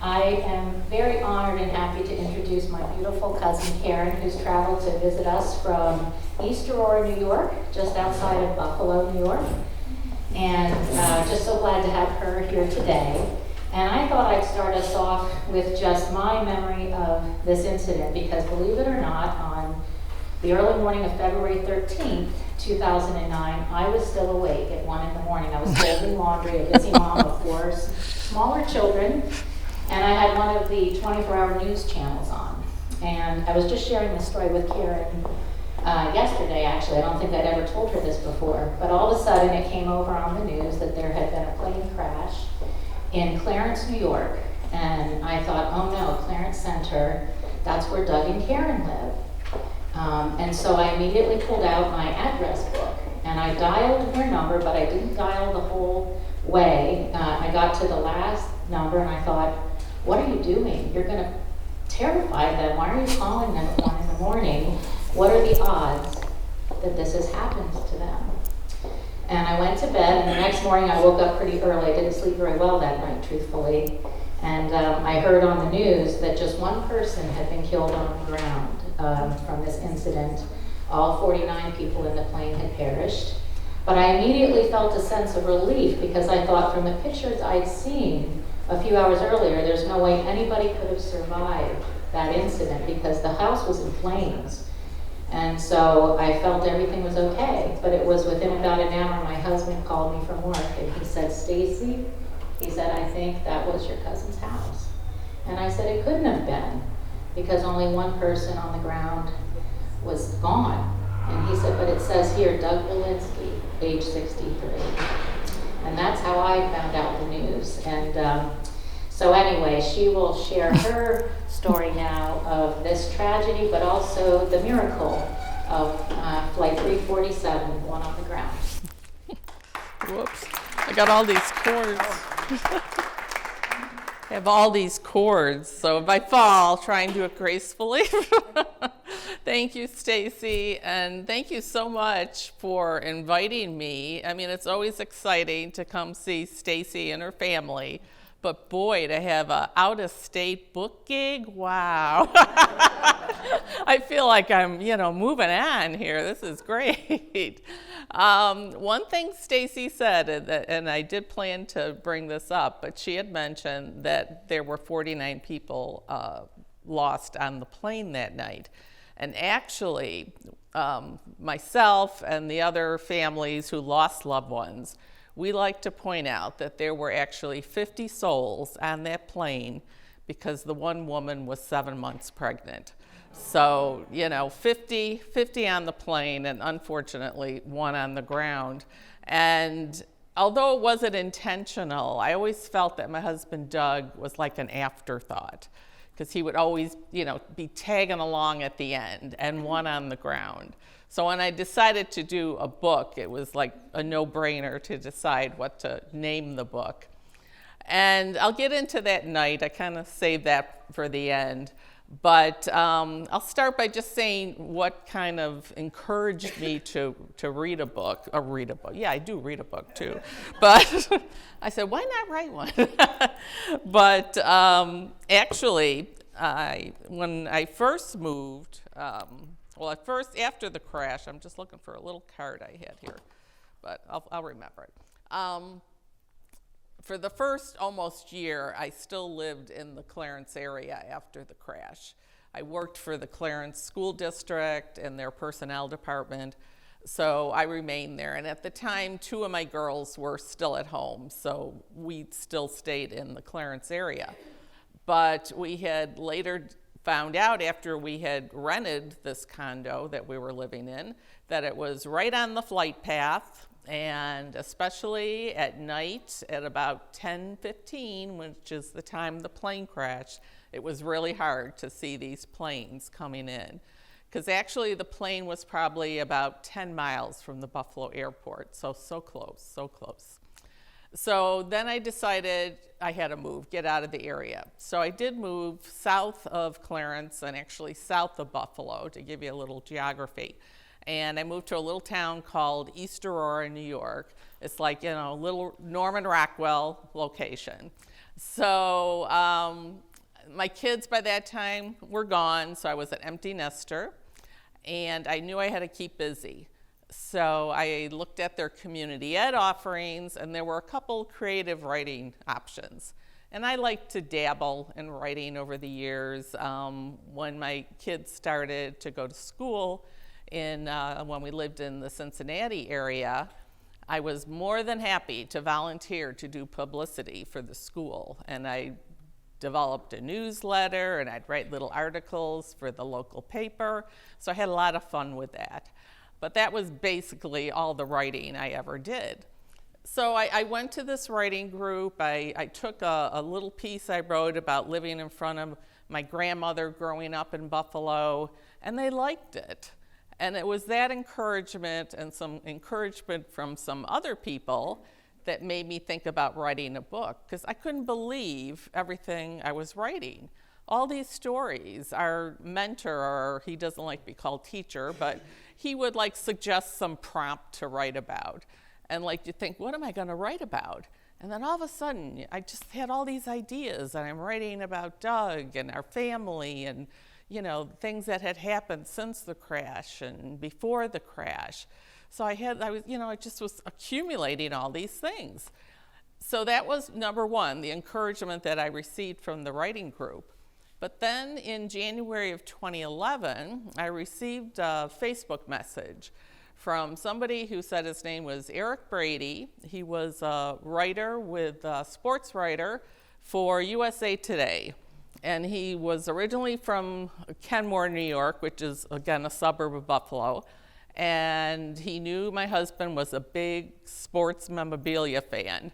I am very honored and happy to introduce my beautiful cousin Karen, who's traveled to visit us from East Aurora, New York, just outside of Buffalo, New York. And just so glad to have her here today. And I thought I'd start us off with just my memory of this incident, because believe it or not, on the early morning of February 13th, 2009, I was still awake at 1 in the morning. I was folding laundry, a busy mom of 4 smaller children, and I had one of the 24-hour news channels on. And I was just sharing this story with Karen yesterday, actually. I don't think I'd ever told her this before, but all of a sudden it came over on the news that there had been a plane crash in Clarence, New York, and I thought, oh no, Clarence Center, that's where Doug and Karen live. And so I immediately pulled out my address book, and I dialed their number, but I didn't dial the whole way. I got to the last number, and I thought, what are you doing? You're going to terrify them. Why are you calling them at 1 in the morning? What are the odds that this has happened to them? And I went to bed, and the next morning I woke up pretty early. I didn't sleep very well that night, truthfully. And I heard on the news that just one person had been killed on the ground from this incident. All 49 people in the plane had perished. But I immediately felt a sense of relief, because I thought from the pictures I'd seen a few hours earlier, there's no way anybody could have survived that incident, because the house was in flames. And so I felt everything was okay, but it was within about an hour my husband called me from work, and he said, Stacy, he said, I think that was your cousin's house. And I said, it couldn't have been, because only one person on the ground was gone. And he said, but it says here, Doug Walensky, age 63. And that's how I found out the news. And so anyway, she will share her story now of this tragedy, but also the miracle of Flight 347, one on the ground. Whoops, I got all these cords. I have all these cords, so if I fall, try and do it gracefully. Thank you, Stacy, and thank you so much for inviting me. I mean, it's always exciting to come see Stacy and her family. But boy, to have an out-of-state book gig, wow. I feel like I'm, moving on here. This is great. One thing Stacy said, and I did plan to bring this up, but she had mentioned that there were 49 people lost on the plane that night. And actually, myself and the other families who lost loved ones, we like to point out that there were actually 50 souls on that plane, because the one woman was 7 months pregnant. So, 50 on the plane, and unfortunately 1 on the ground. And although it wasn't intentional, I always felt that my husband Doug was like an afterthought, because he would always, be tagging along at the end, and 1 on the ground. So when I decided to do a book, it was like a no-brainer to decide what to name the book. And I'll get into that night. I kind of saved that for the end. But I'll start by just saying what kind of encouraged me to read a book. Yeah, I do read a book too. But I said, why not write one? But actually, when I first moved, well, at first, after the crash, I'm just looking for a little card I had here, but I'll remember it. For the first almost year, I still lived in the Clarence area after the crash. I worked for the Clarence School District and their personnel department, so I remained there. And at the time, 2 of my girls were still at home, so we still stayed in the Clarence area. But we had later found out, after we had rented this condo that we were living in, that it was right on the flight path, and especially at night at about 10:15, which is the time the plane crashed, it was really hard to see these planes coming in, because actually the plane was probably about 10 miles from the Buffalo airport, so close. So then I decided I had to move, get out of the area. So I did move south of Clarence, and actually south of Buffalo, to give you a little geography. And I moved to a little town called East Aurora, New York. It's like, little Norman Rockwell location. So my kids by that time were gone, so I was an empty nester, and I knew I had to keep busy. So I looked at their community ed offerings, and there were a couple creative writing options. And I liked to dabble in writing over the years. When my kids started to go to school, when we lived in the Cincinnati area, I was more than happy to volunteer to do publicity for the school. And I developed a newsletter, and I'd write little articles for the local paper. So I had a lot of fun with that. But that was basically all the writing I ever did. So I went to this writing group. I took a little piece I wrote about living in front of my grandmother growing up in Buffalo, and they liked it. And it was that encouragement and some encouragement from some other people that made me think about writing a book, because I couldn't believe everything I was writing. All these stories, our mentor, or he doesn't like to be called teacher, but he would like suggest some prompt to write about. And like you think, what am I gonna write about? And then all of a sudden, I just had all these ideas, and I'm writing about Doug and our family and things that had happened since the crash and before the crash. So I just was accumulating all these things. So that was number one, the encouragement that I received from the writing group. But then in January of 2011, I received a Facebook message from somebody who said his name was Eric Brady. He was a sports writer for USA Today. And he was originally from Kenmore, New York, which is, again, a suburb of Buffalo. And he knew my husband was a big sports memorabilia fan.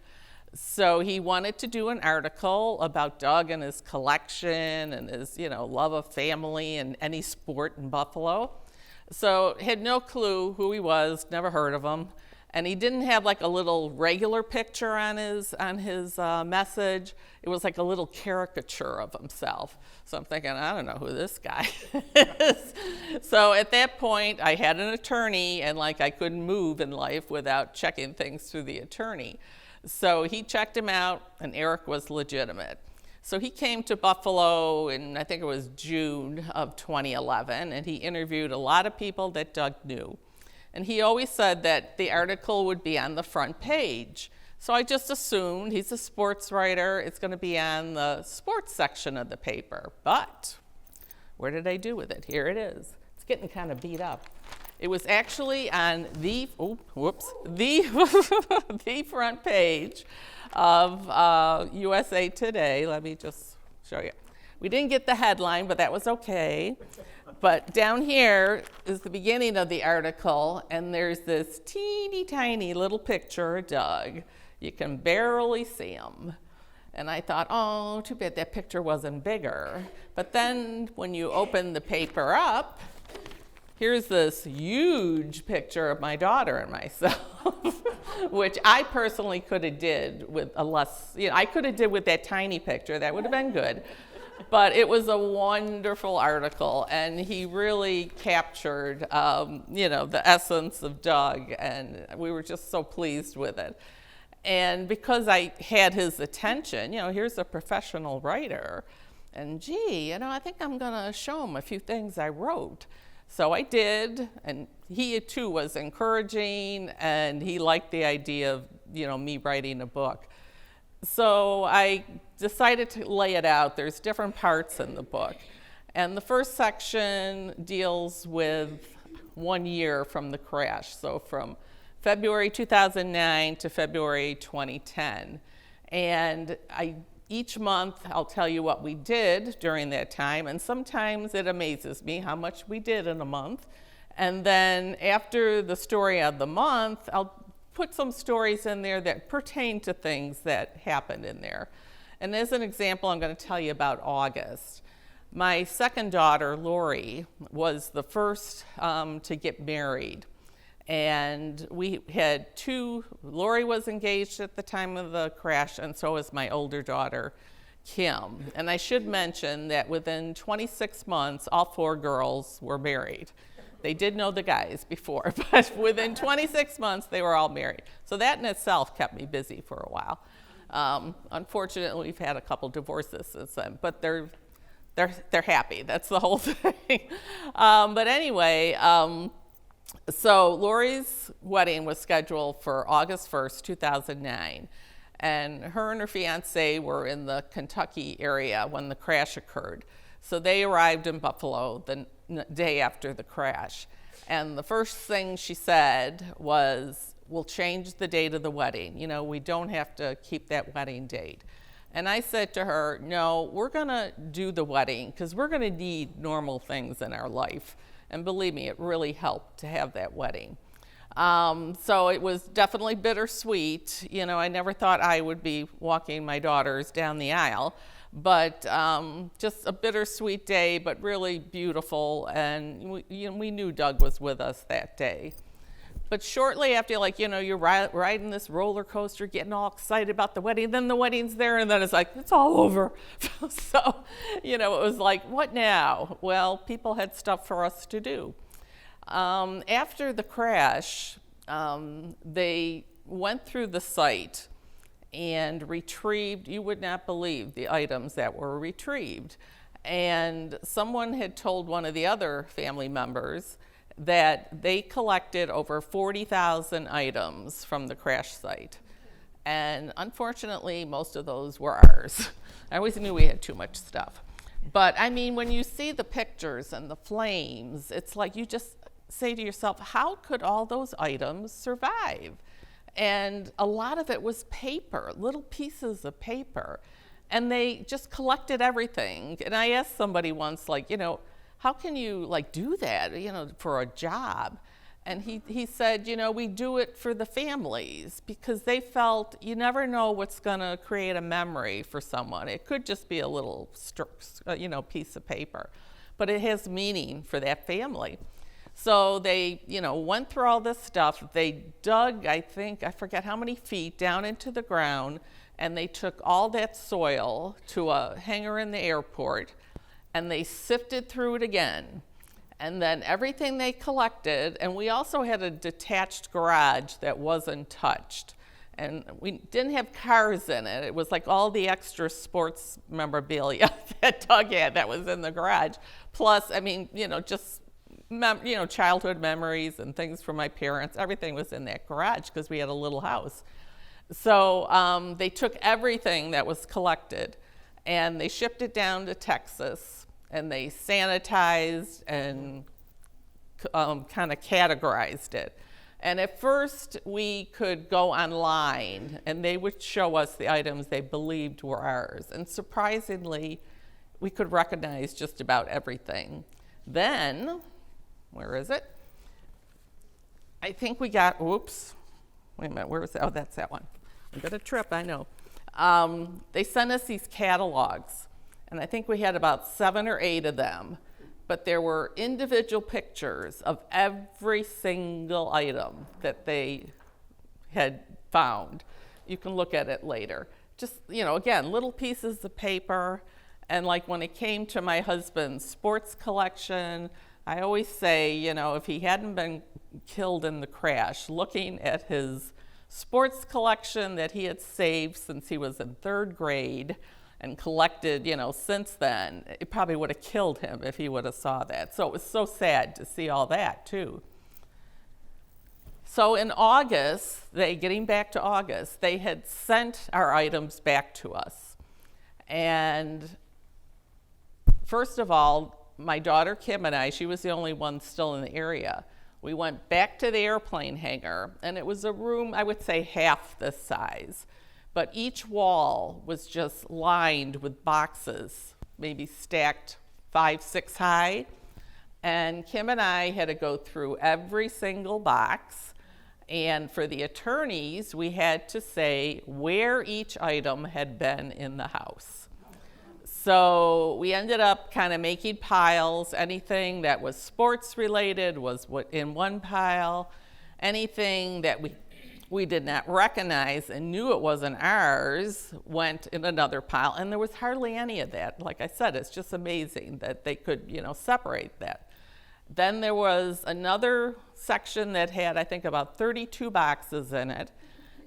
So he wanted to do an article about Doug and his collection and his, love of family and any sport in Buffalo. So had no clue who he was, never heard of him. And he didn't have like a little regular picture on his message. It was like a little caricature of himself. So I'm thinking, I don't know who this guy is. So at that point, I had an attorney, and I couldn't move in life without checking things through the attorney. So he checked him out, and Eric was legitimate. So he came to Buffalo in, I think it was June of 2011, and he interviewed a lot of people that Doug knew. And he always said that the article would be on the front page. So I just assumed he's a sports writer, it's going to be on the sports section of the paper. But where did I do with it? Here it is. It's getting kind of beat up. It was actually on the front page of USA Today. Let me just show you. We didn't get the headline, but that was okay. But down here is the beginning of the article, and there's this teeny tiny little picture of Doug. You can barely see him. And I thought, oh, too bad that picture wasn't bigger. But then when you open the paper up, here's this huge picture of my daughter and myself, which I personally could have did with I could have did with that tiny picture. That would have been good. But it was a wonderful article, and he really captured, the essence of Doug, and we were just so pleased with it. And because I had his attention, here's a professional writer, and I think I'm gonna show him a few things I wrote. So I did, and he too was encouraging, and he liked the idea of, me writing a book. So I decided to lay it out. There's different parts in the book. And the first section deals with 1 year from the crash, so from February 2009 to February 2010. And each month I'll tell you what we did during that time, and sometimes it amazes me how much we did in a month. And then after the story of the month, I'll put some stories in there that pertain to things that happened in there. And as an example, I'm going to tell you about August. My second daughter, Lori, was the first to get married. And we had Lori was engaged at the time of the crash, and so was my older daughter, Kim. And I should mention that within 26 months, all 4 girls were married. They did know the guys before, but within 26 months, they were all married. So that in itself kept me busy for a while. Unfortunately, we've had a couple divorces since then, but they're happy. That's the whole thing. But anyway, so Lori's wedding was scheduled for August 1st, 2009. And her and her fiance were in the Kentucky area when the crash occurred. So they arrived in Buffalo the day after the crash. And the first thing she said was, we'll change the date of the wedding. You know, we don't have to keep that wedding date. And I said to her, no, we're going to do the wedding because we're going to need normal things in our life. And believe me, it really helped to have that wedding. So it was definitely bittersweet. You know, I never thought I would be walking my daughters down the aisle, but just a bittersweet day, but really beautiful. And we knew Doug was with us that day. But shortly after, like, you know, you're riding this roller coaster, getting all excited about the wedding, then the wedding's there, and then it's like, it's all over. So, you know, it was like, what now? Well, people had stuff for us to do. After the crash, they went through the site and retrieved, you would not believe the items that were retrieved. And someone had told one of the other family members that they collected over 40,000 items from the crash site. And unfortunately, most of those were ours. I always knew we had too much stuff. But I mean, when you see the pictures and the flames, it's like you just say to yourself, how could all those items survive? And a lot of it was paper, little pieces of paper. And they just collected everything. And I asked somebody once, like, you know, how can you like do that, you know, for a job? And he said, you know, we do it for the families because they felt you never know what's going to create a memory for someone. It could just be a little, you know, piece of paper, but it has meaning for that family. So they, you know, went through all this stuff. They dug, I forget how many feet down into the ground, and they took all that soil to a hangar in the airport, and they sifted through it again. And then everything they collected, and we also had a detached garage that wasn't touched. And we didn't have cars in it. It was like all the extra sports memorabilia that Doug had that was in the garage. Plus, I mean, you know, just, you know, childhood memories and things from my parents. Everything was in that garage because we had a little house. So they took everything that was collected and they shipped it down to Texas. And they sanitized and kind of categorized it. And at first, we could go online, and they would show us the items they believed were ours. And surprisingly, we could recognize just about everything. Then, where is it? I think we got, whoops, wait a minute, where is that? Oh, that's that one. I'm going to trip, I know. They sent us these catalogs. And I think we had about 7 or 8 of them, but there were individual pictures of every single item that they had found. You can look at it later. Just, you know, again, little pieces of paper. And like when it came to my husband's sports collection, I always say, you know, if he hadn't been killed in the crash, looking at his sports collection that he had saved since he was in 3rd grade, and collected, you know, since then, it probably would have killed him if he would have saw that. So it was so sad to see all that, too. So in August, getting back to August, they had sent our items back to us. And first of all, my daughter Kim and I, she was the only one still in the area, we went back to the airplane hangar, and it was a room, I would say, half this size. But each wall was just lined with boxes, maybe stacked 5, 6 high. And Kim and I had to go through every single box. And for the attorneys, we had to say where each item had been in the house. So we ended up kind of making piles. Anything that was sports related was in one pile. Anything that we did not recognize and knew it wasn't ours went in another pile, and there was hardly any of that. Like I said, it's just amazing that they could, you know, separate that. Then there was another section that had, I think, about 32 boxes in it,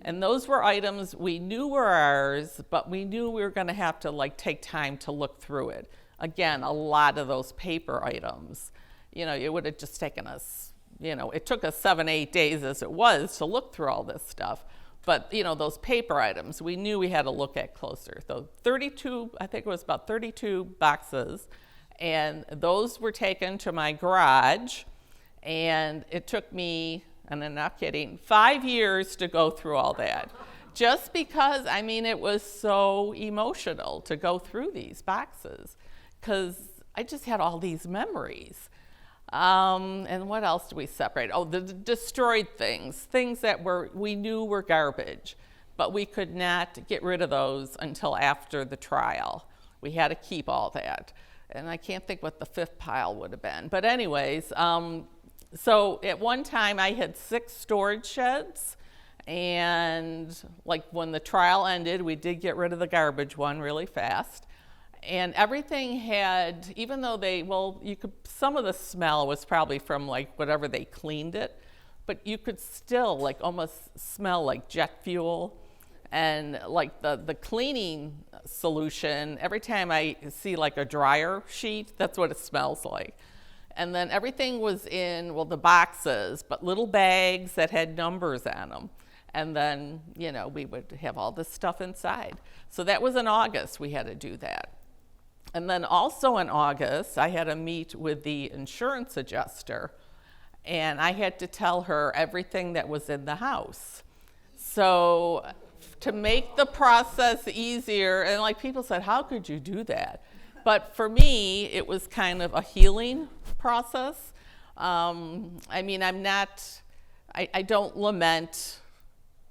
And those were items we knew were ours, but we knew we were going to have to like take time to look through it. Again, a lot of those paper items, it would have just taken us, it took us 7-8 days as it was to look through all this stuff. But, those paper items, we knew we had to look at closer. So 32, I think it was about 32 boxes, and those were taken to my garage, and it took me, and I'm not kidding, 5 years to go through all that. Just because, it was so emotional to go through these boxes, because I just had all these memories. And what else do we separate? Oh, the destroyed things that we knew were garbage, but we could not get rid of those until after the trial. We had to keep all that. And I can't think what the fifth pile would have been. But anyways, so at one time I had 6 storage sheds, and like when the trial ended, we did get rid of the garbage one really fast. And everything had, even though some of the smell was probably from like whatever they cleaned it, but you could still like almost smell like jet fuel. And like the cleaning solution, every time I see like a dryer sheet, that's what it smells like. And then everything was in, the boxes, but little bags that had numbers on them. And then, we would have all this stuff inside. So that was in August, we had to do that. And then also in August, I had to meet with the insurance adjuster, and I had to tell her everything that was in the house. So to make the process easier, and like people said, how could you do that? But for me, it was kind of a healing process. I don't lament,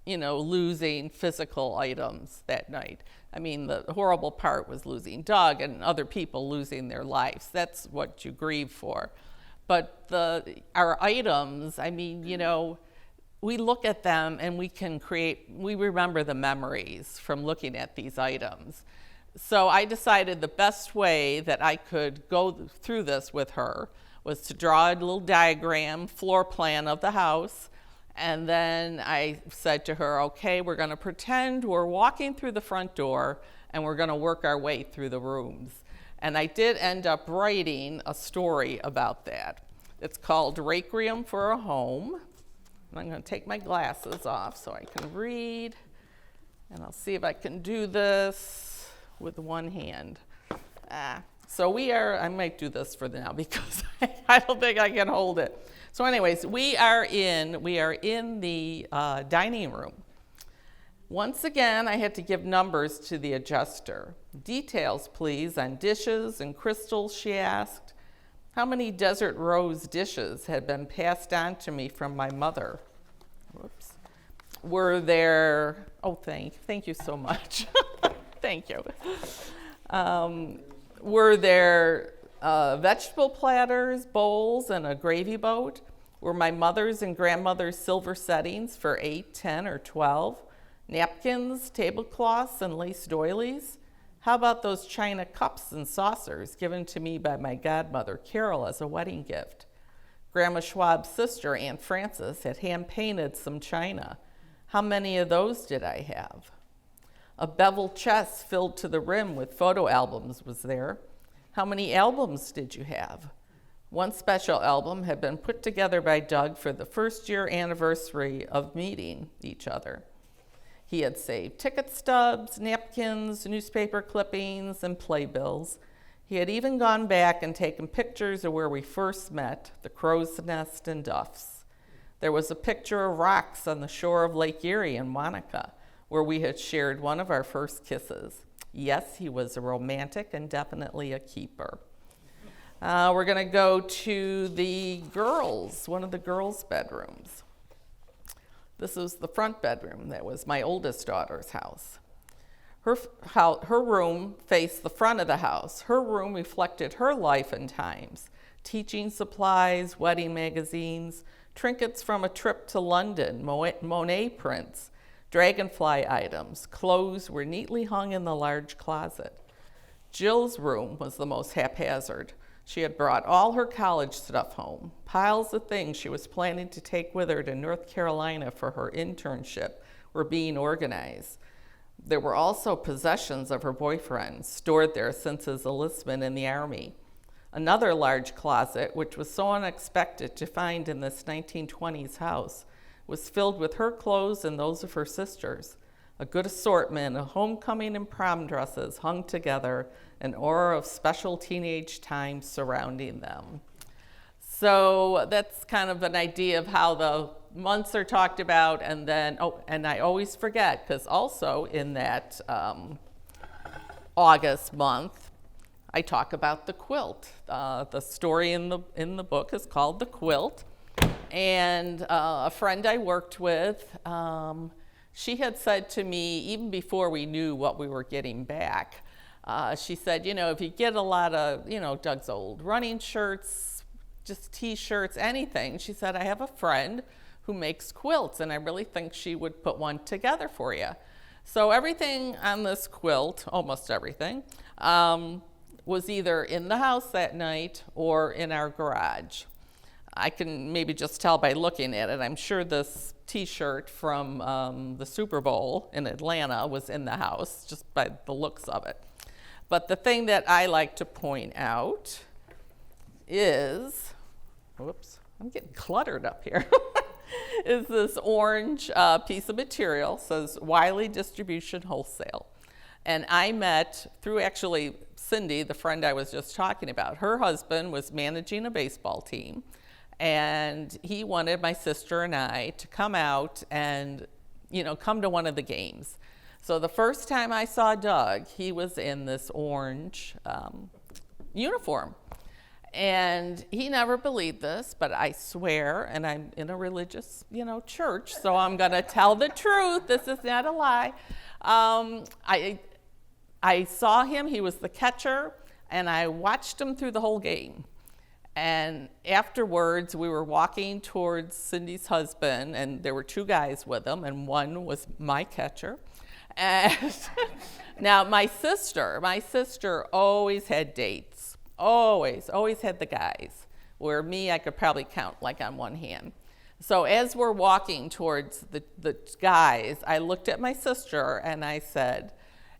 losing physical items that night. The horrible part was losing Doug and other people losing their lives. That's what you grieve for. But our items, we look at them and we remember the memories from looking at these items. So I decided the best way that I could go through this with her was to draw a little diagram, floor plan of the house. And then I said to her, okay, we're going to pretend we're walking through the front door and we're going to work our way through the rooms. And I did end up writing a story about that. It's called Requiem for a Home. And I'm going to take my glasses off so I can read. And I'll see if I can do this with one hand. So I might do this for now because I don't think I can hold it. So anyways, we are in the dining room. Once again, I had to give numbers to the adjuster. Details, please, on dishes and crystals, she asked. How many Desert Rose dishes had been passed on to me from my mother? Whoops. Were there, thank you so much. Thank you. Were there vegetable platters, bowls, and a gravy boat? Were my mother's and grandmother's silver settings for 8, 10, or 12? Napkins, tablecloths, and lace doilies? How about those china cups and saucers given to me by my godmother, Carol, as a wedding gift? Grandma Schwab's sister, Aunt Frances, had hand-painted some china. How many of those did I have? A beveled chest filled to the rim with photo albums was there. How many albums did you have? One special album had been put together by Doug for the first-year anniversary of meeting each other. He had saved ticket stubs, napkins, newspaper clippings, and playbills. He had even gone back and taken pictures of where we first met, the Crow's Nest and Duff's. There was a picture of rocks on the shore of Lake Erie in Wanaka, where we had shared one of our first kisses. Yes, he was a romantic and definitely a keeper. We're going to go to one of the girls' bedrooms. This is the front bedroom. That was my oldest daughter's house. Her room faced the front of the house. Her room reflected her life and times. Teaching supplies, wedding magazines, trinkets from a trip to London, Monet prints, dragonfly items, clothes were neatly hung in the large closet. Jill's room was the most haphazard. She had brought all her college stuff home, piles of things she was planning to take with her to North Carolina for her internship were being organized. There were also possessions of her boyfriend stored there since his enlistment in the Army. Another large closet, which was so unexpected to find in this 1920s house, was filled with her clothes and those of her sisters. A good assortment of homecoming and prom dresses hung together, an aura of special teenage time surrounding them. So that's kind of an idea of how the months are talked about, and then, and I always forget, because also in that August month, I talk about the quilt. The story in the book is called The Quilt, and a friend I worked with, she had said to me, even before we knew what we were getting back, she said, if you get a lot of, Doug's old running shirts, just t-shirts, anything, she said, I have a friend who makes quilts, and I really think she would put one together for you. So everything on this quilt, almost everything, was either in the house that night or in our garage. I can maybe just tell by looking at it. I'm sure this t-shirt from the Super Bowl in Atlanta was in the house, just by the looks of it. But the thing that I like to point out is, whoops, I'm getting cluttered up here, is this orange piece of material, says Wiley Distribution Wholesale. And I met through actually Cindy, the friend I was just talking about. Her husband was managing a baseball team, and he wanted my sister and I to come out and, come to one of the games. So the first time I saw Doug, he was in this orange uniform. And he never believed this, but I swear, and I'm in a religious, church, so I'm going to tell the truth. This is not a lie. I saw him. He was the catcher, and I watched him through the whole game. And afterwards, we were walking towards Cindy's husband, and there were two guys with him, and one was my catcher. And now my sister always had dates. Always had the guys, where me, I could probably count like on one hand. So as we're walking towards the guys, I looked at my sister and I said,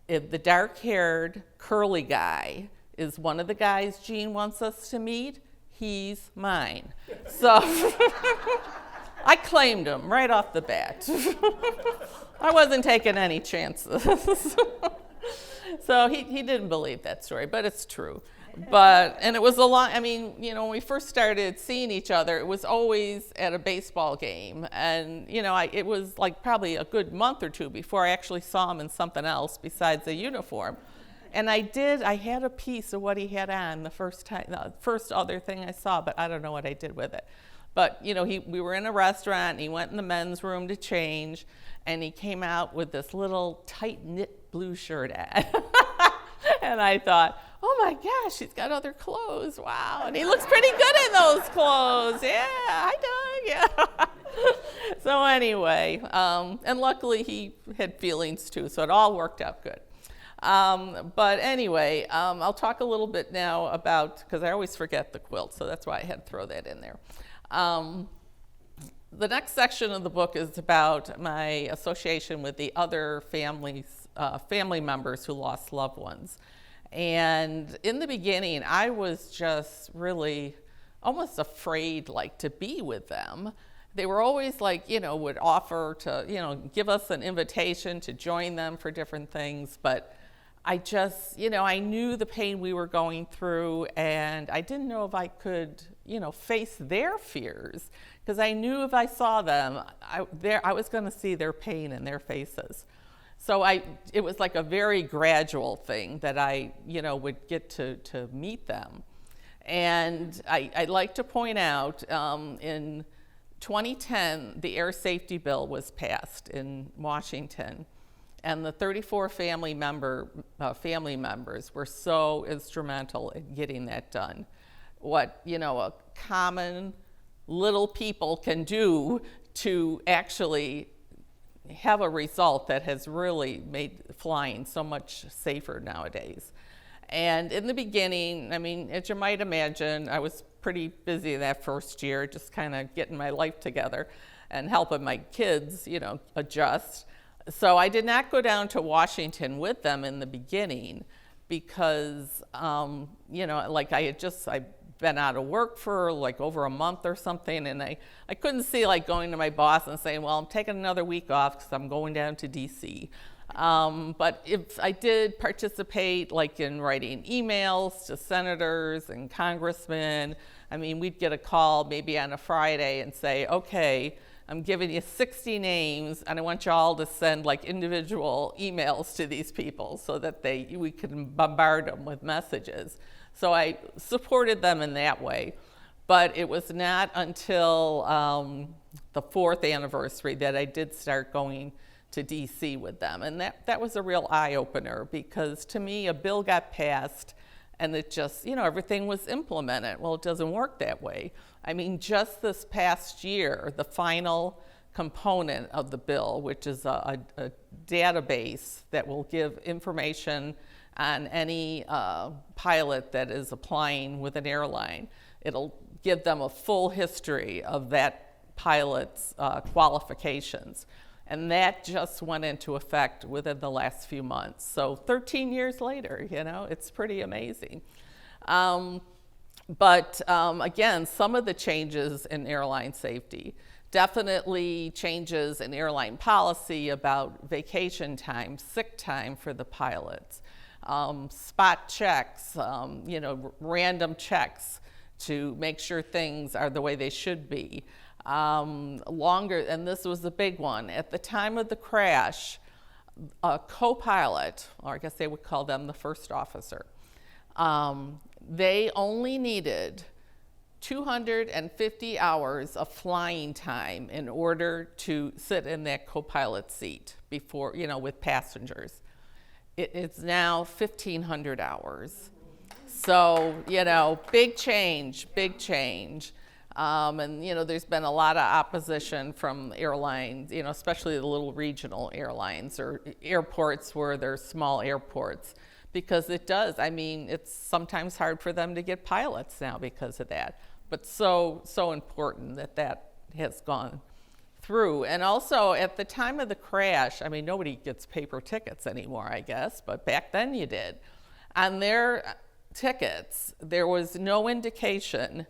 if the dark-haired, curly guy is one of the guys Jean wants us to meet, he's mine. So I claimed him right off the bat. I wasn't taking any chances. So he didn't believe that story, but it's true. And it was a lot, when we first started seeing each other, it was always at a baseball game. And, it was like probably a good month or two before I actually saw him in something else besides a uniform. And I had a piece of what he had on the first other thing I saw, but I don't know what I did with it. But, we were in a restaurant, and he went in the men's room to change, and he came out with this little tight-knit blue shirt on. And I thought, oh my gosh, he's got other clothes. Wow. And he looks pretty good in those clothes. Yeah, hi Doug. Yeah. So anyway, and luckily he had feelings too, so it all worked out good. But anyway, I'll talk a little bit now about, because I always forget the quilt, so that's why I had to throw that in there. The next section of the book is about my association with the other family members who lost loved ones. And in the beginning, I was just really almost afraid, to be with them. They were always would offer to, give us an invitation to join them for different things. But I just, I knew the pain we were going through, and I didn't know if I could, face their fears, because I knew if I saw them, I was going to see their pain in their faces. So it was like a very gradual thing that I, would get to meet them. And I'd like to point out, in 2010, the air safety bill was passed in Washington. And the 34 family members were so instrumental in getting that done. What, a common little people can do to actually have a result that has really made flying so much safer nowadays. And in the beginning, as you might imagine, I was pretty busy that first year, just kind of getting my life together and helping my kids, adjust. So I did not go down to Washington with them in the beginning because, like I'd been out of work for like over a month or something, and I couldn't see like going to my boss and saying, well, I'm taking another week off because I'm going down to DC. But if I did participate like in writing emails to senators and congressmen, I mean, we'd get a call maybe on a Friday and say, okay, I'm giving you 60 names, and I want you all to send like individual emails to these people so that we can bombard them with messages. So I supported them in that way. But it was not until the 4th anniversary that I did start going to DC with them. And that was a real eye-opener, because to me, a bill got passed and it just, everything was implemented. Well, it doesn't work that way. I mean, just this past year, the final component of the bill, which is a database that will give information on any pilot that is applying with an airline. It'll give them a full history of that pilot's qualifications. And that just went into effect within the last few months. So 13 years later, it's pretty amazing. But again, some of the changes in airline safety, definitely changes in airline policy about vacation time, sick time for the pilots, spot checks, random checks to make sure things are the way they should be. Longer, and this was the big one, at the time of the crash, a co-pilot, or I guess they would call them the first officer, they only needed 250 hours of flying time in order to sit in that co-pilot seat before, with passengers. It's now 1,500 hours. So, big change. And, there's been a lot of opposition from airlines, especially the little regional airlines or airports where there's small airports, because it's sometimes hard for them to get pilots now because of that. But so important that has gone through. And also, at the time of the crash, nobody gets paper tickets anymore, I guess, but back then you did. On their tickets, there was no indication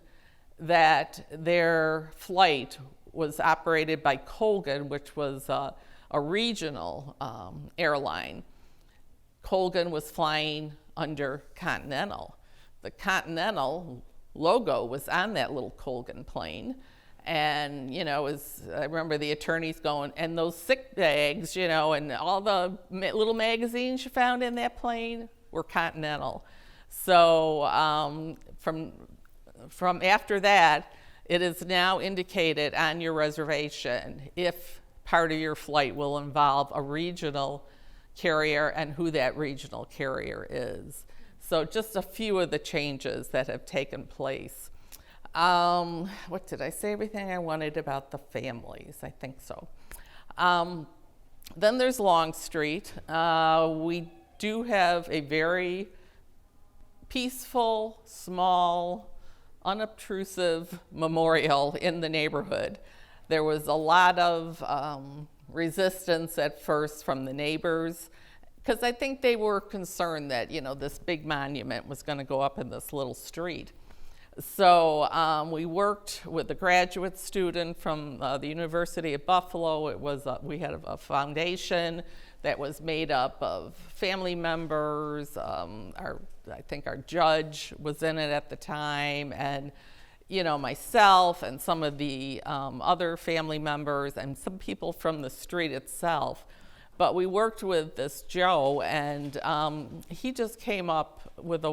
that their flight was operated by Colgan, which was a regional airline. Colgan was flying under Continental. The Continental logo was on that little Colgan plane. And, I remember the attorneys going, and those sick bags, and all the little magazines you found in that plane were Continental. So from after that, it is now indicated on your reservation if part of your flight will involve a regional carrier and who that regional carrier is. So just a few of the changes that have taken place. What did I say? Everything I wanted about the families, I think so. Then there's Longstreet. We do have a very peaceful, small, unobtrusive memorial in the neighborhood. There was a lot of resistance at first from the neighbors, because I think they were concerned that, this big monument was going to go up in this little street. So we worked with a graduate student from the University of Buffalo. We had a foundation that was made up of family members. I think our judge was in it at the time, and myself and some of the other family members and some people from the street itself. But we worked with this Joe, and he just came up with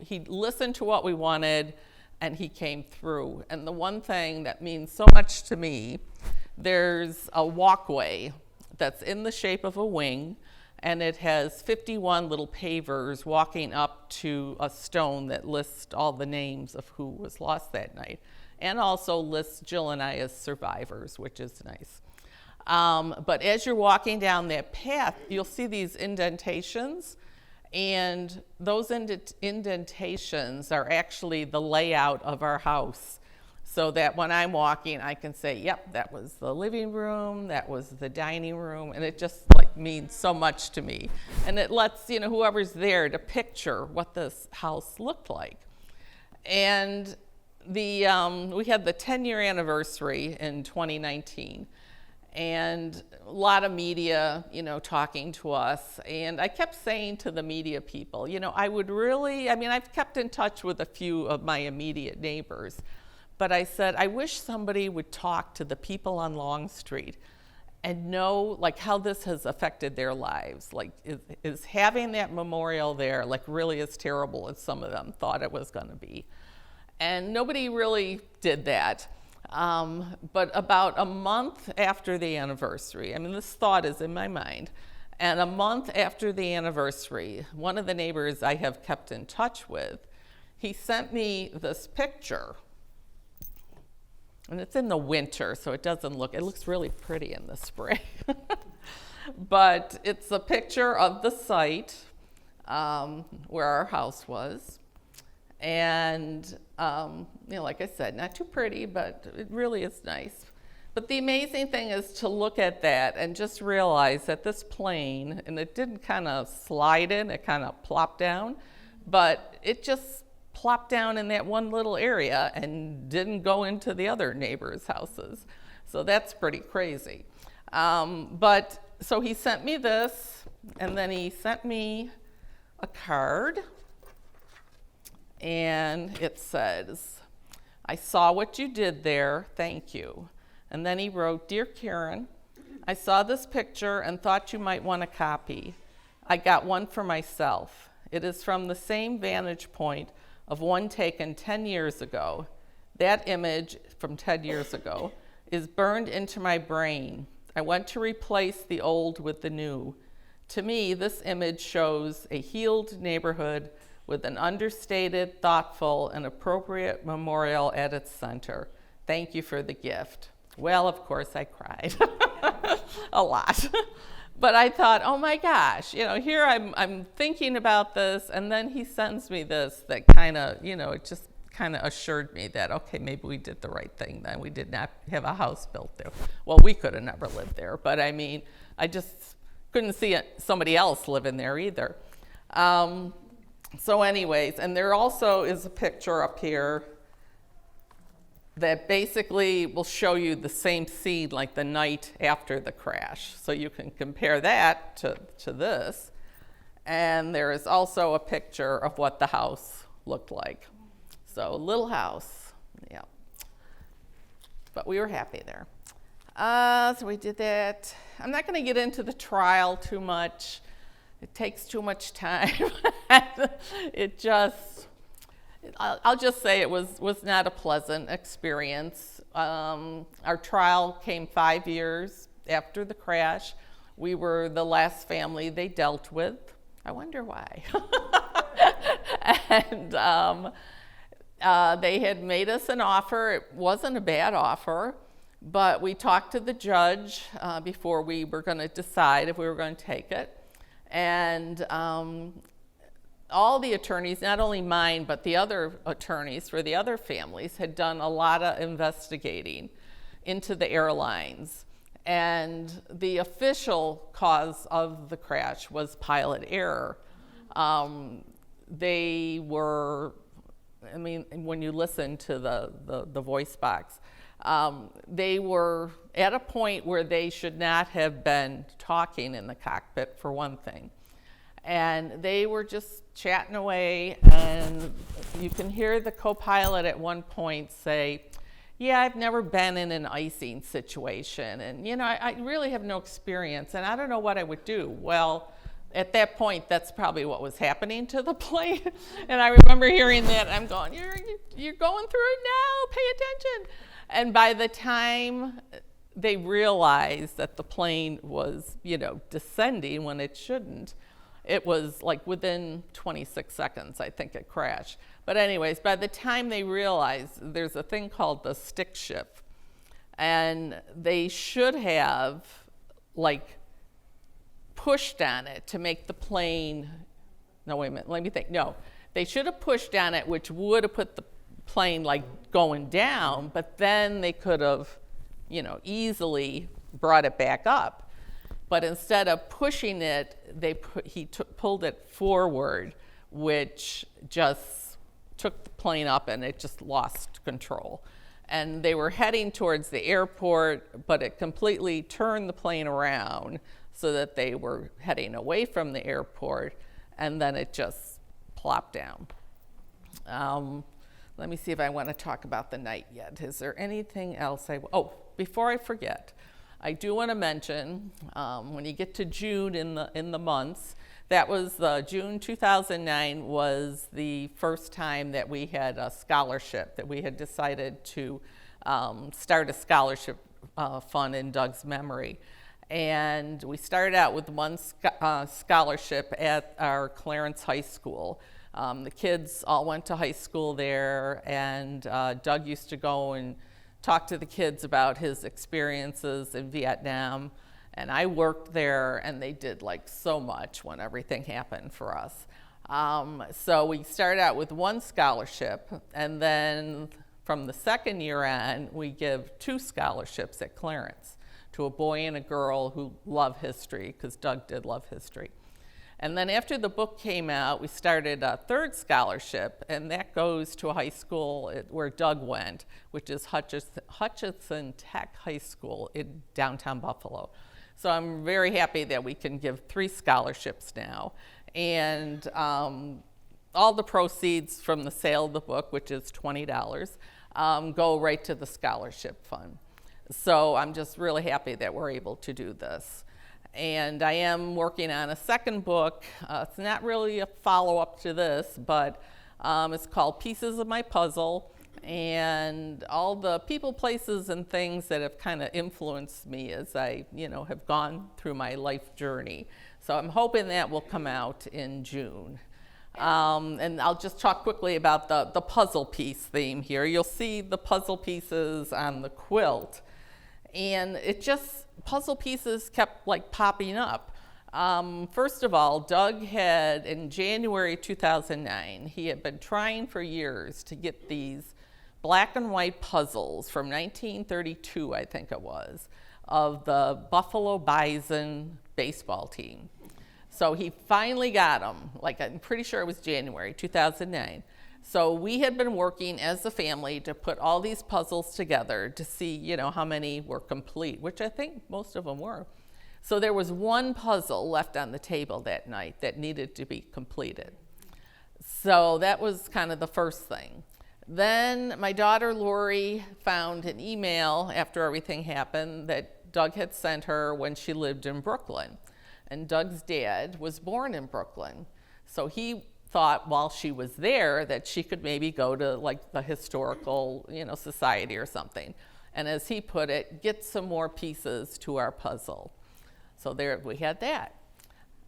he listened to what we wanted, and he came through. And the one thing that means so much to me, there's a walkway that's in the shape of a wing, and it has 51 little pavers walking up to a stone that lists all the names of who was lost that night, and also lists Jill and I as survivors, which is nice. But as you're walking down that path, you'll see these indentations, and those indentations are actually the layout of our house, so that when I'm walking, I can say, yep, that was the living room, that was the dining room, and it just like means so much to me. And it lets, whoever's there to picture what this house looked like. And we had the 10-year anniversary in 2019. And a lot of media, talking to us. And I kept saying to the media people, I've kept in touch with a few of my immediate neighbors. But I said, I wish somebody would talk to the people on Long Street and know, how this has affected their lives. Is having that memorial there, really as terrible as some of them thought it was going to be. And nobody really did that. But about a month after the anniversary, this thought is in my mind, and a month after the anniversary, one of the neighbors I have kept in touch with, he sent me this picture. And it's in the winter, so it looks really pretty in the spring. But it's a picture of the site where our house was. And, like I said, not too pretty, but it really is nice. But the amazing thing is to look at that and just realize that this plane, and it didn't kind of slide in, it kind of plopped down, but it just plopped down in that one little area and didn't go into the other neighbors' houses. So that's pretty crazy. So he sent me this, and then he sent me a card. And it says, I saw what you did there, thank you. And then he wrote, Dear Karen, I saw this picture and thought you might want a copy. I got one for myself. It is from the same vantage point of one taken 10 years ago. That image from 10 years ago is burned into my brain. I want to replace the old with the new. To me, this image shows a healed neighborhood with an understated, thoughtful, and appropriate memorial at its center. Thank you for the gift. Well, of course, I cried a lot. But I thought, oh my gosh, here I'm thinking about this, and then he sends me this that kind of, it just kind of assured me that, okay, maybe we did the right thing then. We did not have a house built there. Well, we could have never lived there, but I just couldn't see somebody else living there either. So anyways, and there also is a picture up here that basically will show you the same scene like the night after the crash. So you can compare that to this. And there is also a picture of what the house looked like. So little house, yeah. But we were happy there. So we did that. I'm not going to get into the trial too much. It takes too much time. I'll just say it was not a pleasant experience. Our trial came 5 years after the crash. We were the last family they dealt with. I wonder why. And they had made us an offer. It wasn't a bad offer, but we talked to the judge before we were going to decide if we were going to take it. And all the attorneys, not only mine, but the other attorneys for the other families, had done a lot of investigating into the airlines. And the official cause of the crash was pilot error. They were, when you listen to the voice box, they were at a point where they should not have been talking in the cockpit, for one thing. And they were just chatting away, and you can hear the co-pilot at one point say, yeah, I've never been in an icing situation, and I really have no experience, and I don't know what I would do. Well, at that point, that's probably what was happening to the plane. And I remember hearing that, and I'm going, you're going through it now, pay attention. And by the time they realized that the plane was, descending when it shouldn't, it was like within 26 seconds, I think it crashed. But anyways, by the time they realized, there's a thing called the stick shift, and they should have pushed on it to make the plane, no, wait a minute, let me think. No, they should have pushed on it, which would have put the plane going down, but then they could have, easily brought it back up. But instead of pushing it, pulled it forward, which just took the plane up and it just lost control. And they were heading towards the airport, but it completely turned the plane around so that they were heading away from the airport, and then it just plopped down. Let me see if I want to talk about the night yet. Is there anything else before I forget, I do want to mention, when you get to June in the months, that was June 2009 was the first time that we had a scholarship, that we had decided to start a scholarship fund in Doug's memory. And we started out with one scholarship at our Clarence High School. The kids all went to high school there, and Doug used to go and talk to the kids about his experiences in Vietnam. And I worked there, and they did like so much when everything happened for us. So we started out with one scholarship, and then from the second year on, we give 2 scholarships at Clarence to a boy and a girl who love history, because Doug did love history. And then after the book came out, we started a 3rd scholarship, and that goes to a high school where Doug went, which is Hutchinson Tech High School in downtown Buffalo. So I'm very happy that we can give 3 scholarships now. And all the proceeds from the sale of the book, which is $20, go right to the scholarship fund. So I'm just really happy that we're able to do this. And I am working on a 2nd book. It's not really a follow-up to this, but it's called Pieces of My Puzzle. And all the people, places, and things that have kind of influenced me as I, have gone through my life journey. So I'm hoping that will come out in June. And I'll just talk quickly about the puzzle piece theme here. You'll see the puzzle pieces on the quilt. And puzzle pieces kept like popping up. First of all, Doug had, in January 2009, he had been trying for years to get these black and white puzzles from 1932, I think it was, of the Buffalo Bison baseball team. So he finally got them, I'm pretty sure it was January 2009. So we had been working as a family to put all these puzzles together to see, how many were complete, which I think most of them were. So there was one puzzle left on the table that night that needed to be completed. So that was kind of the first thing. Then my daughter Lori found an email after everything happened that Doug had sent her when she lived in Brooklyn. And Doug's dad was born in Brooklyn. So he thought while she was there that she could maybe go to the historical, society or something. And as he put it, get some more pieces to our puzzle. So there we had that.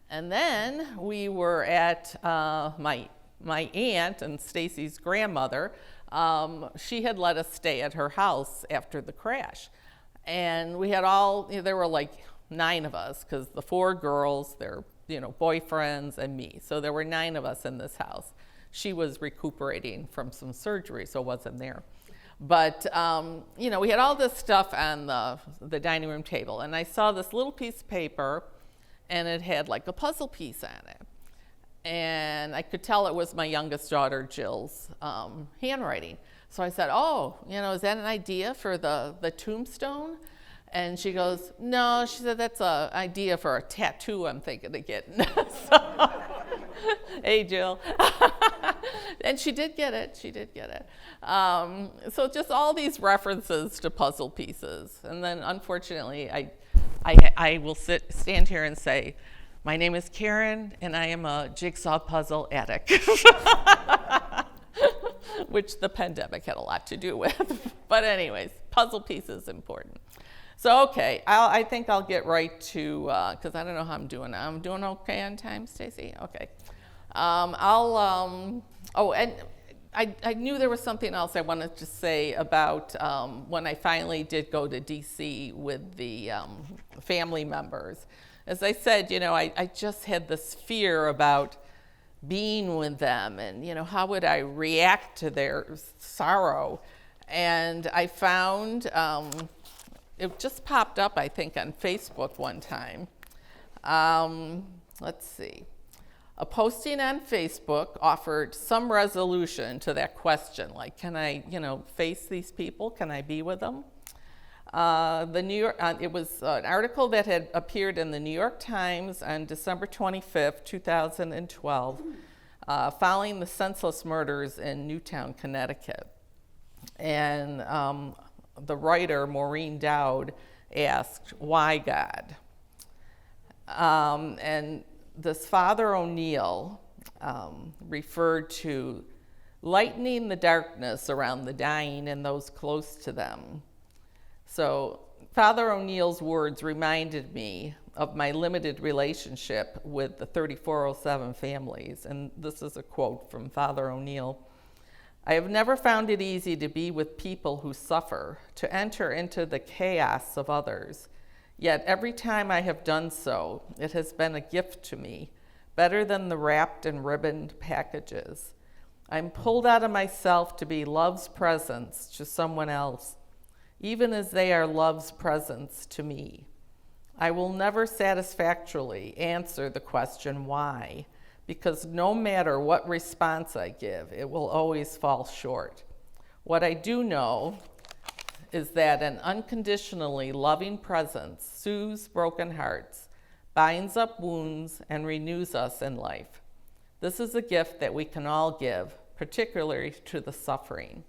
And then we were at my aunt and Stacy's grandmother. She had let us stay at her house after the crash. And we had there were 9 of us, because the 4 girls, their boyfriends, and me. So there were 9 of us in this house. She was recuperating from some surgery, so wasn't there. But, we had all this stuff on the dining room table, and I saw this little piece of paper, and it had a puzzle piece on it. And I could tell it was my youngest daughter, Jill's, handwriting. So I said, is that an idea for the tombstone? And she goes, no, she said, that's an idea for a tattoo I'm thinking of getting. Hey, Jill. And she did get it. So just all these references to puzzle pieces. And then, unfortunately, I will stand here and say, my name is Karen, and I am a jigsaw puzzle addict. Which the pandemic had a lot to do with. But anyways, puzzle pieces important. So, okay, I think I'll get right to, because I don't know how I'm doing now. I'm doing okay on time, Stacy? Okay. And I knew there was something else I wanted to say about when I finally did go to D.C. with the family members. As I said, I just had this fear about being with them and, how would I react to their sorrow. And I found... it just popped up, I think, on Facebook one time. Let's see. A posting on Facebook offered some resolution to that question, like, can I, face these people? Can I be with them? It was an article that had appeared in the New York Times on December 25th, 2012, following the senseless murders in Newtown, Connecticut. And the writer, Maureen Dowd, asked, why God? And this Father O'Neill referred to lightening the darkness around the dying and those close to them. So Father O'Neill's words reminded me of my limited relationship with the 3407 families. And this is a quote from Father O'Neill. I have never found it easy to be with people who suffer, to enter into the chaos of others. Yet every time I have done so, it has been a gift to me, better than the wrapped and ribboned packages. I'm pulled out of myself to be love's presence to someone else, even as they are love's presence to me. I will never satisfactorily answer the question why, because no matter what response I give, it will always fall short. What I do know is that an unconditionally loving presence soothes broken hearts, binds up wounds, and renews us in life. This is a gift that we can all give, particularly to the suffering.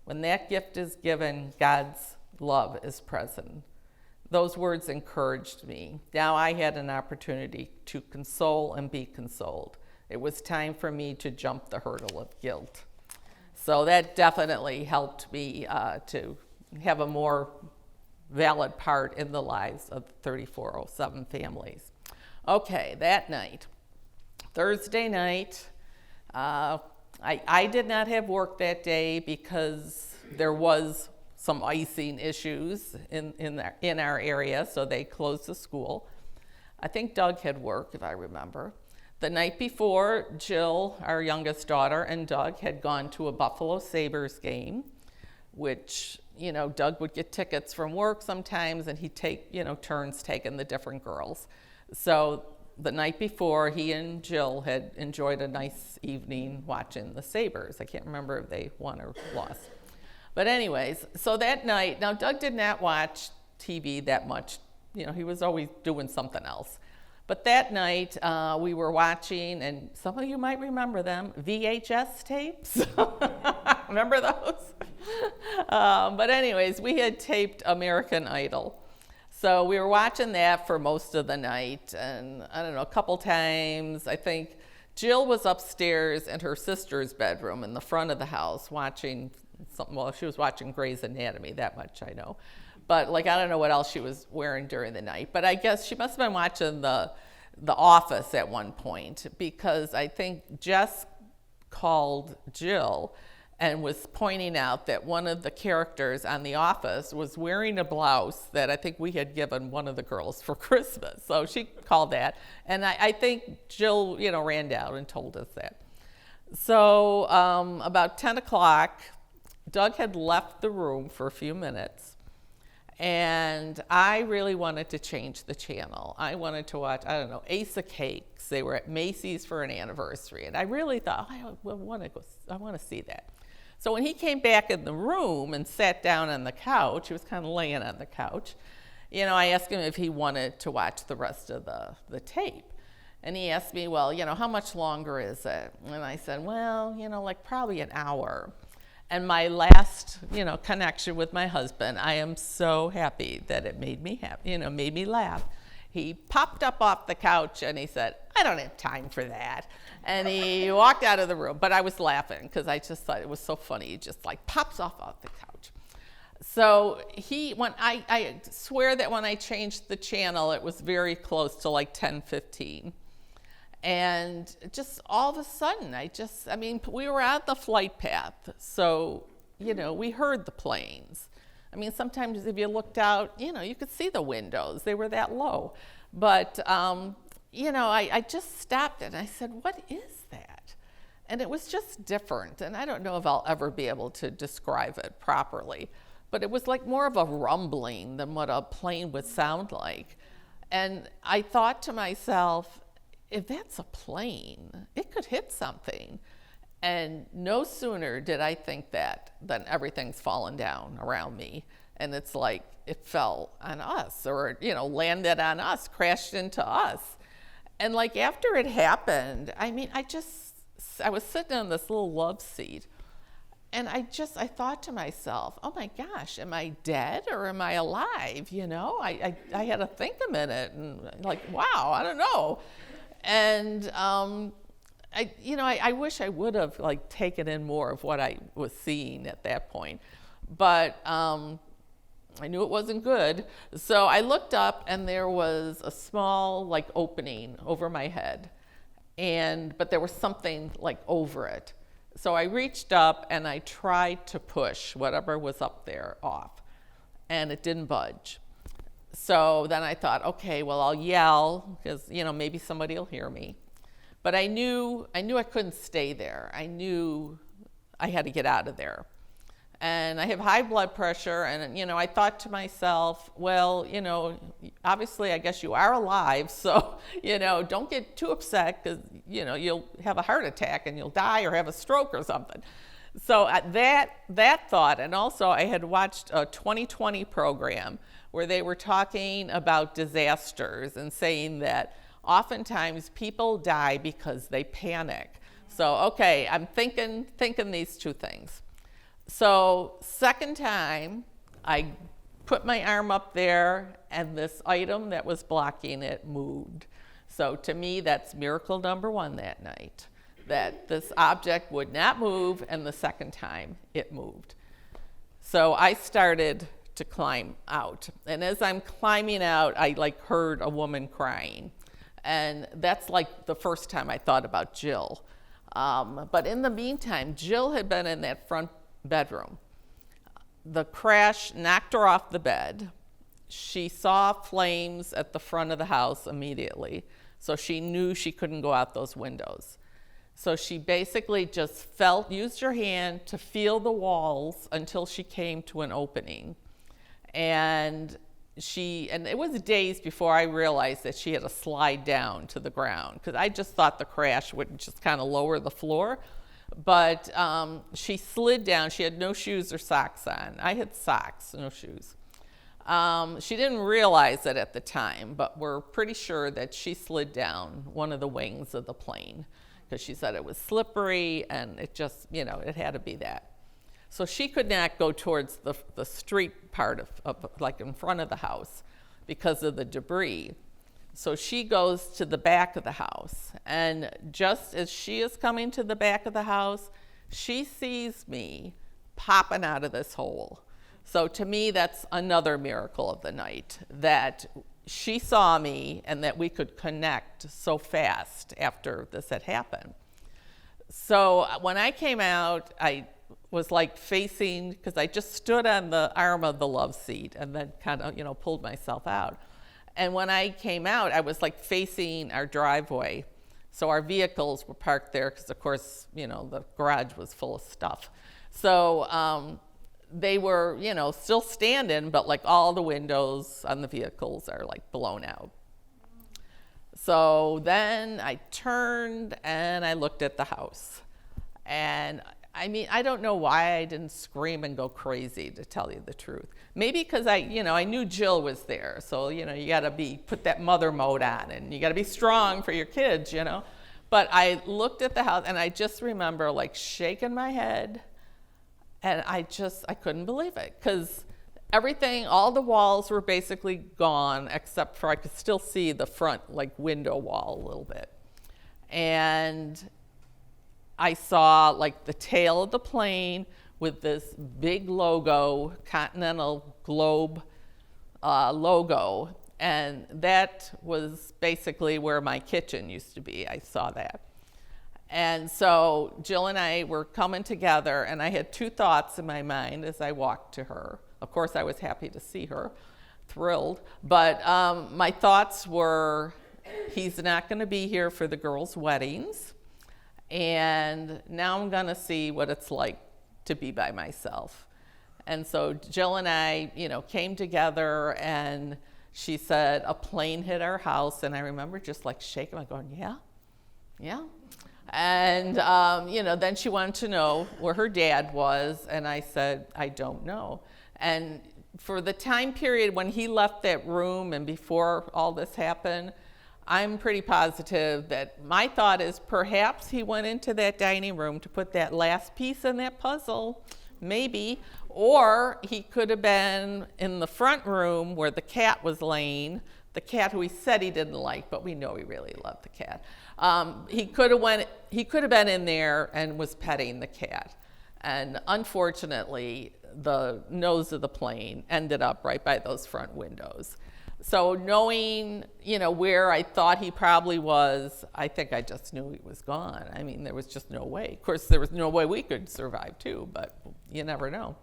When that gift is given, God's love is present. Those words encouraged me. Now I had an opportunity to console and be consoled. It was time for me to jump the hurdle of guilt. So that definitely helped me to have a more valid part in the lives of the 3407 families. Okay, that night, Thursday night, I did not have work that day because there was some icing issues in our area, so they closed the school. I think Doug had work, if I remember. The night before, Jill, our youngest daughter, and Doug had gone to a Buffalo Sabres game, which, Doug would get tickets from work sometimes, and he'd take, turns taking the different girls. So the night before, he and Jill had enjoyed a nice evening watching the Sabres. I can't remember if they won or lost. But anyways, so that night, now Doug did not watch TV that much. He was always doing something else. But that night, we were watching, and some of you might remember them, VHS tapes. Remember those? But anyways, we had taped American Idol. So we were watching that for most of the night, and I don't know, a couple times, I think Jill was upstairs in her sister's bedroom in the front of the house watching something. Well, she was watching Grey's Anatomy, that much I know. But I don't know what else she was wearing during the night. But I guess she must have been watching The Office at one point, because I think Jess called Jill and was pointing out that one of the characters on The Office was wearing a blouse that I think we had given one of the girls for Christmas. So she called that. And I think Jill, ran down and told us that. So about 10 o'clock, Doug had left the room for a few minutes. And I really wanted to change the channel. I wanted to watch, Ace of Cakes. They were at Macy's for an anniversary. And I really thought, I want to see that. So when he came back in the room and sat down on the couch, he was kind of laying on the couch, I asked him if he wanted to watch the rest of the tape. And he asked me, well, how much longer is it? And I said, well, probably an hour. And my last, connection with my husband, I am so happy that it made me happy, made me laugh. He popped up off the couch and he said, I don't have time for that. And he walked out of the room, but I was laughing because I just thought it was so funny. He just pops off the couch. So I swear that when I changed the channel, it was very close to 10:15. And just all of a sudden, we were at the flight path, so, we heard the planes. Sometimes if you looked out, you could see the windows. They were that low. But, I just stopped it, and I said, what is that? And it was just different, and I don't know if I'll ever be able to describe it properly. But it was more of a rumbling than what a plane would sound like. And I thought to myself, if that's a plane, it could hit something. And no sooner did I think that than everything's fallen down around me. And it's like it fell on us, or, landed on us, crashed into us. And like after it happened, I was sitting on this little love seat. And I thought to myself, oh my gosh, am I dead or am I alive? I had to think a minute and like, wow, I don't know. And I wish I would have like taken in more of what I was seeing at that point. But I knew it wasn't good. So I looked up and there was a small like opening over my head. But there was something like over it. So I reached up and I tried to push whatever was up there off, and it didn't budge. So then I thought, okay, well, I'll yell because, maybe somebody will hear me. But I knew I couldn't stay there. I knew I had to get out of there. And I have high blood pressure, and, I thought to myself, well, obviously I guess you are alive, so, don't get too upset because, you'll have a heart attack and you'll die or have a stroke or something. So that thought, and also I had watched a 2020 program where they were talking about disasters and saying that oftentimes people die because they panic. So, okay, I'm thinking these two things. So second time, I put my arm up there and this item that was blocking it moved. So to me, that's miracle number one that night, that this object would not move, and the second time it moved. So I started to climb out. And as I'm climbing out, I heard a woman crying. And that's like the first time I thought about Jill. But in the meantime, Jill had been in that front bedroom. The crash knocked her off the bed. She saw flames at the front of the house immediately, so she knew she couldn't go out those windows. So she basically just used her hand to feel the walls until she came to an opening. And it was days before I realized that she had to slide down to the ground, because I just thought the crash would just kind of lower the floor. But she slid down. She had no shoes or socks on. I had socks, no shoes. She didn't realize it at the time, but we're pretty sure that she slid down one of the wings of the plane, because she said it was slippery and it just, it had to be that. So she could not go towards the street part of like in front of the house because of the debris. So she goes to the back of the house, and just as she is coming to the back of the house, she sees me popping out of this hole. So to me, that's another miracle of the night, that she saw me and that we could connect so fast after this had happened. So when I came out, I was like facing, because I just stood on the arm of the love seat and then kind of, pulled myself out. And when I came out, I was like facing our driveway. So our vehicles were parked there because, of course, the garage was full of stuff. So they were, still standing, but like all the windows on the vehicles are like blown out. So then I turned and I looked at the house. And I don't know why I didn't scream and go crazy, to tell you the truth. Maybe because I knew Jill was there. So, you got to put that mother mode on, and you got to be strong for your kids, But I looked at the house and I just remember like shaking my head, and I couldn't believe it, because everything, all the walls were basically gone, except for I could still see the front like window wall a little bit. And I saw like the tail of the plane with this big logo, Continental Globe logo, and that was basically where my kitchen used to be. I saw that. And so Jill and I were coming together, and I had two thoughts in my mind as I walked to her. Of course, I was happy to see her, thrilled, but my thoughts were, he's not going to be here for the girls' weddings. And now I'm going to see what it's like to be by myself. And so Jill and I, came together, and She said, a plane hit our house, and I remember just like shaking, like going, yeah, yeah. And, then she wanted to know where her dad was, and I said, I don't know. And for the time period when he left that room and before all this happened, I'm pretty positive that my thought is perhaps he went into that dining room to put that last piece in that puzzle, maybe, or he could have been in the front room where the cat was laying, the cat who he said he didn't like, but we know he really loved the cat. He could have been in there and was petting the cat. And unfortunately, the nose of the plane ended up right by those front windows. So knowing, where I thought he probably was, I think I just knew he was gone. I mean, there was just no way. Of course, there was no way we could survive too, but you never know.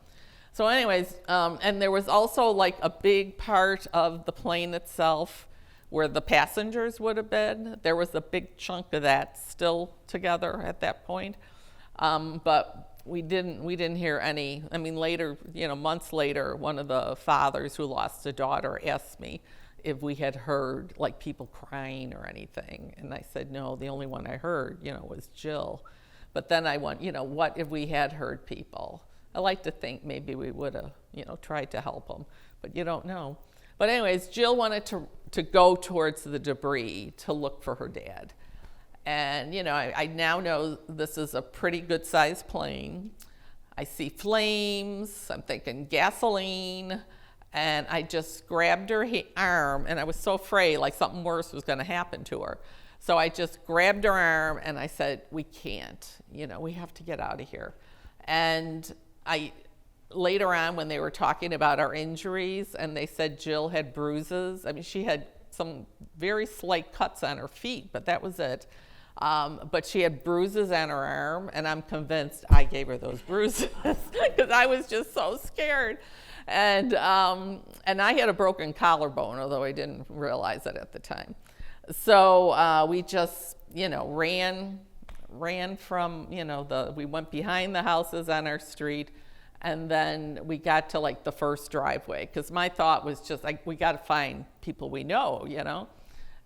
So anyways, and there was also like a big part of the plane itself where the passengers would have been. There was a big chunk of that still together at that point. But we didn't hear any. I mean, later, months later, one of the fathers who lost a daughter asked me if we had heard like people crying or anything. And I said, no, the only one I heard, was Jill. But then I went, what if we had heard people? I like to think maybe we would have, tried to help them, but you don't know. But anyways, Jill wanted to go towards the debris to look for her dad. And, I now know this is a pretty good sized plane. I see flames, I'm thinking gasoline, and I just grabbed her arm, and I was so afraid like something worse was gonna happen to her. So I just grabbed her arm and I said, we can't, we have to get out of here. And later on when they were talking about our injuries and they said Jill had bruises, I mean, she had some very slight cuts on her feet, but that was it. But she had bruises on her arm, and I'm convinced I gave her those bruises because I was just so scared. And I had a broken collarbone, although I didn't realize it at the time. So we just, ran from, we went behind the houses on our street, and then we got to like the first driveway, because my thought was just like, we got to find people we know,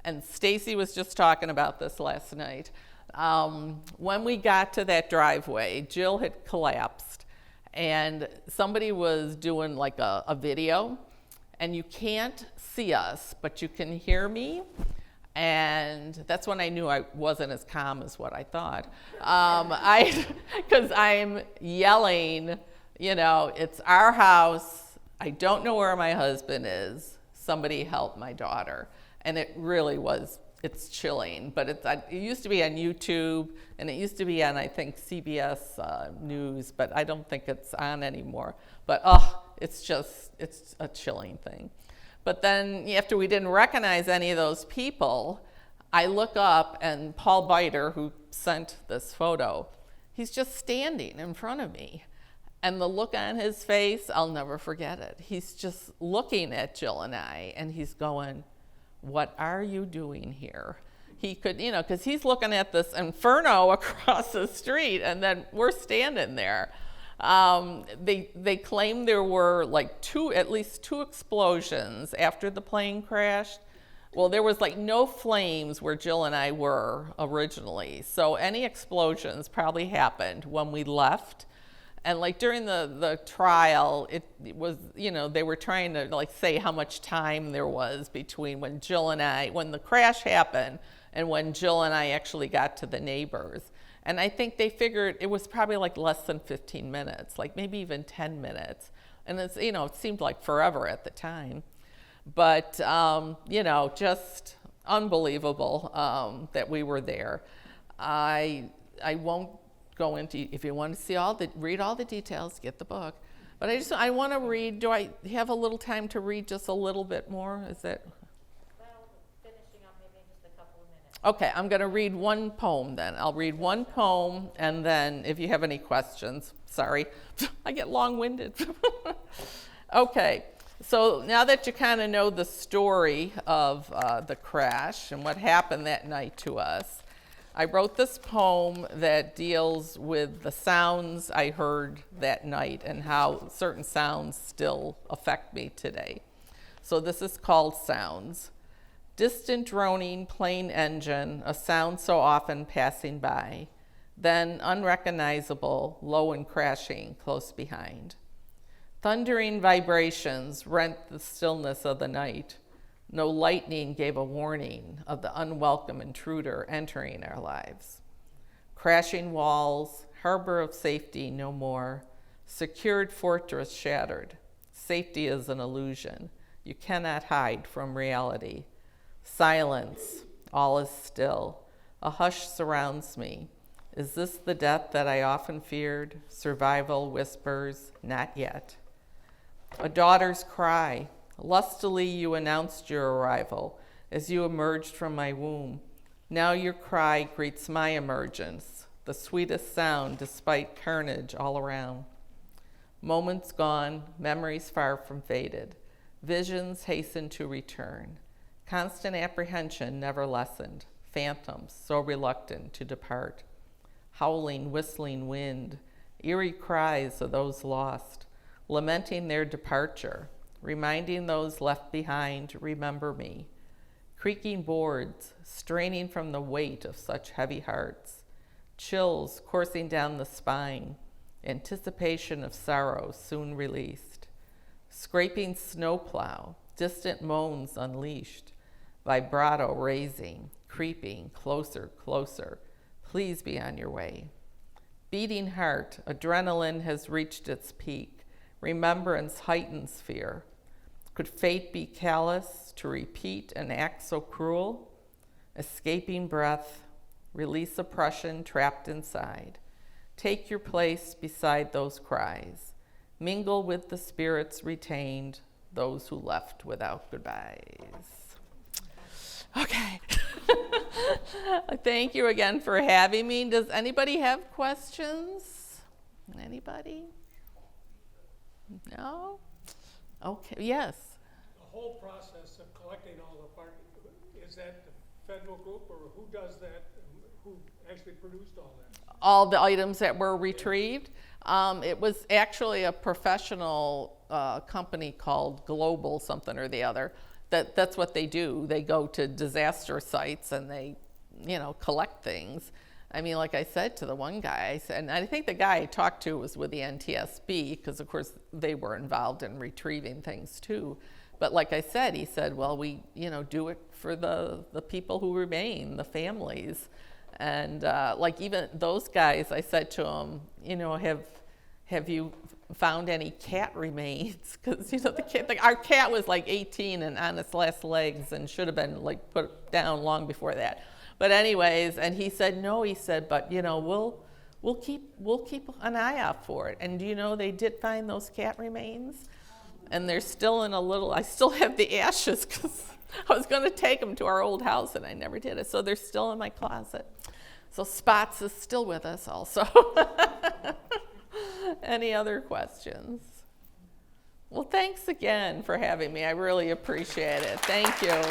And Stacy was just talking about this last night. When we got to that driveway, Jill had collapsed, and somebody was doing like a video, and you can't see us, but you can hear me. And that's when I knew I wasn't as calm as what I thought. Because I'm yelling, it's our house. I don't know where my husband is. Somebody help my daughter. And it really was, it's chilling. But it used to be on YouTube, and it used to be on, I think, CBS News, but I don't think it's on anymore. But, it's a chilling thing. But then after we didn't recognize any of those people, I look up, and Paul Biter, who sent this photo, he's just standing in front of me. And the look on his face, I'll never forget it. He's just looking at Jill and I, and he's going, what are you doing here? He could, because he's looking at this inferno across the street, and then we're standing there. They claim there were like at least two explosions after the plane crashed. Well, there was like no flames where Jill and I were originally. So any explosions probably happened when we left. And like during the trial, it was, they were trying to like say how much time there was between when the crash happened and when Jill and I actually got to the neighbors. And I think they figured it was probably like less than 15 minutes, like maybe even 10 minutes. And it's, it seemed like forever at the time. But, just unbelievable that we were there. I won't go into, if you want to see read all the details, get the book. But I want to read, do I have a little time to read just a little bit more? Is that? Finishing up maybe in just a couple of minutes. Okay, I'm going to read one poem then. I'll read one poem, and then if you have any questions, sorry, I get long-winded. Okay, so now that you kind of know the story of the crash and what happened that night to us, I wrote this poem that deals with the sounds I heard that night and how certain sounds still affect me today. So this is called sounds. Distant droning plane engine, a sound so often passing by. Then unrecognizable, low and crashing close behind. Thundering vibrations rent the stillness of the night. No lightning gave a warning of the unwelcome intruder entering our lives. Crashing walls, harbor of safety no more. Secured fortress shattered. Safety is an illusion. You cannot hide from reality. Silence, all is still. A hush surrounds me. Is this the death that I often feared? Survival whispers, not yet. A daughter's cry. Lustily you announced your arrival as you emerged from my womb. Now your cry greets my emergence, the sweetest sound despite carnage all around. Moments gone, memories far from faded. Visions hasten to return. Constant apprehension never lessened. Phantoms so reluctant to depart. Howling, whistling wind, eerie cries of those lost, lamenting their departure, reminding those left behind, remember me. Creaking boards, straining from the weight of such heavy hearts, chills coursing down the spine, anticipation of sorrow soon released. Scraping snowplow, distant moans unleashed, vibrato raising, creeping closer, closer. Please be on your way. Beating heart, adrenaline has reached its peak. Remembrance heightens fear. Could fate be callous to repeat an act so cruel? Escaping breath, release oppression trapped inside. Take your place beside those cries. Mingle with the spirits retained, those who left without goodbyes. Okay. Thank you again for having me. Does anybody have questions? Anybody? No? Okay, yes. The whole process of collecting all the parts, is that the federal group, or who does that? Who actually produced all that? All the items that were retrieved. It was actually a professional company called Global something or the other. That's what they do. They go to disaster sites and they, collect things. I mean, like I said to the one guy, and I think the guy I talked to was with the NTSB because, of course, they were involved in retrieving things too. But like I said, he said, well, we, do it for the people who remain, the families. And like even those guys, I said to them, have you found any cat remains? Because, our cat was like 18 and on its last legs and should have been like put down long before that. But anyways, and he said, no, he said, but we'll keep an eye out for it. And they did find those cat remains, and they're still in I still have the ashes because I was going to take them to our old house and I never did it. So they're still in my closet. So Spots is still with us also. Any other questions? Well, thanks again for having me. I really appreciate it. Thank you.